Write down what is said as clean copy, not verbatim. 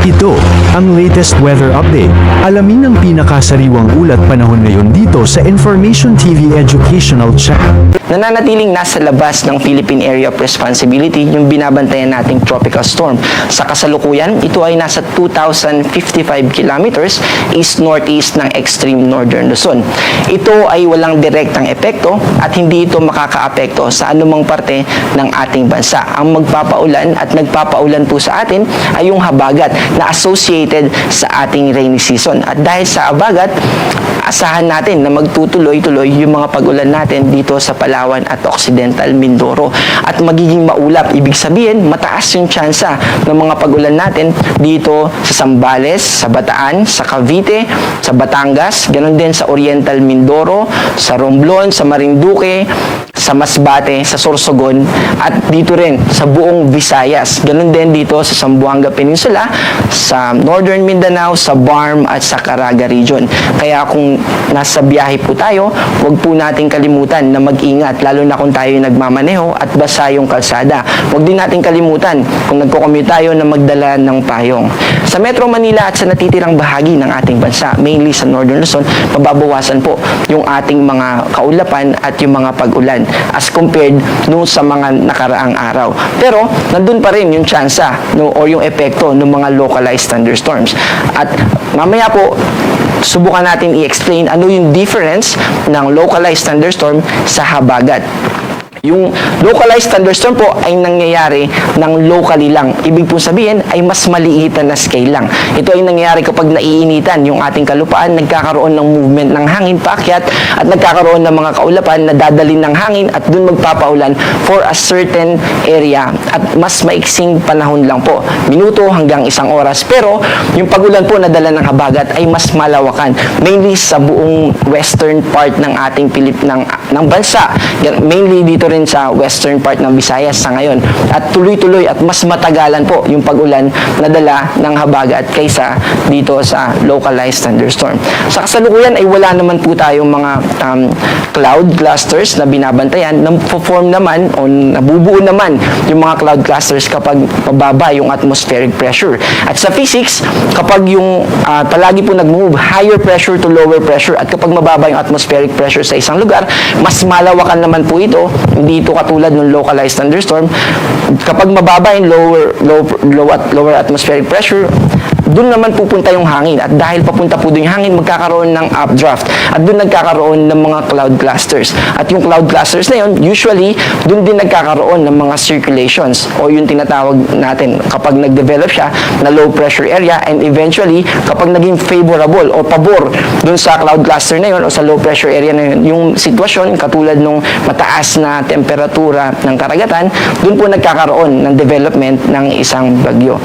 Ito, ang latest weather update. Alamin ang pinakasariwang ulat panahon ngayon dito sa Information TV Educational Channel. Nananatiling nasa labas ng Philippine Area of Responsibility yung binabantayan nating tropical storm. Sa kasalukuyan, ito ay nasa 2,055 kilometers east-northeast ng extreme northern Luzon. Ito ay walang direktang epekto at hindi ito makakaapekto sa anumang parte ng ating bansa. Ang magpapaulan at nagpapaulan po sa atin ay yung habagat na associated sa ating rainy season. At dahil sa habagat, asahan natin na magtutuloy-tuloy yung mga pag-ulan natin dito sa Palawan at Occidental Mindoro. At magiging maulap, ibig sabihin, mataas yung tsansa ng mga pag-ulan natin dito sa Zambales, sa Bataan, sa Cavite, sa Batangas, ganun din sa Oriental Mindoro, sa Romblon, sa Marinduque, sa Masbate, sa Sorsogon, at dito rin sa buong Visayas. Ganun din dito sa Zamboanga Peninsula, sa Northern Mindanao, sa Barm at sa Caraga region. Kaya kung nasa biyahe po tayo, huwag po nating kalimutan na mag-ingat, lalo na kung tayo nagmamaneho at basa yung kalsada. Huwag din nating kalimutan kung nagko-commute tayo na magdala ng payong. Sa Metro Manila at sa natitirang bahagi ng ating bansa, mainly sa Northern Luzon, mababawasan po yung ating mga kaulapan at yung mga pag-ulan as compared nung sa mga nakaraang araw. Pero, nandun pa rin yung tsansa o yung epekto ng mga localized thunderstorms. At mamaya po, subukan natin i-explain ano yung difference ng localized thunderstorm sa habagat. Yung localized thunderstorm po ay nangyayari ng locally lang. Ibig po sabihin ay mas maliitan na scale lang. Ito ay nangyayari kapag naiinitan yung ating kalupaan, nagkakaroon ng movement ng hangin paakyat at nagkakaroon ng mga kaulapan na dadalhin ng hangin at dun magpapaulan for a certain area at mas maiksing panahon lang po. Minuto hanggang isang oras. Pero yung pagulan po na dala ng habagat ay mas malawakan. Mainly sa buong western part ng ating ng bansa. Mainly dito rin sa western part ng Visayas sa ngayon. At tuloy-tuloy at mas matagalan po yung pag-ulan na dala ng habagat kaysa dito sa localized thunderstorm. Sa kasalukuyan ay wala naman po tayong mga cloud clusters na binabantayan. Form naman o nabubuo naman yung mga cloud clusters kapag mababa yung atmospheric pressure. At sa physics, kapag yung palagi po nag-move higher pressure to lower pressure at kapag mababa yung atmospheric pressure sa isang lugar, mas malawakan naman po ito. Hindi ito katulad ng localized thunderstorm. Kapag mababa yung lower atmospheric pressure, doon naman pupunta yung hangin. At dahil papunta po doon yung hangin, magkakaroon ng updraft. At doon nagkakaroon ng mga cloud clusters. At yung cloud clusters na yun, usually, doon din nagkakaroon ng mga circulations o yung tinatawag natin kapag nag-develop siya na low pressure area and eventually, kapag naging favorable o pabor doon sa cloud cluster na yun o sa low pressure area na yun, yung sitwasyon katulad nung mataas na temperatura ng karagatan, doon po nagkakaroon ng development ng isang bagyo.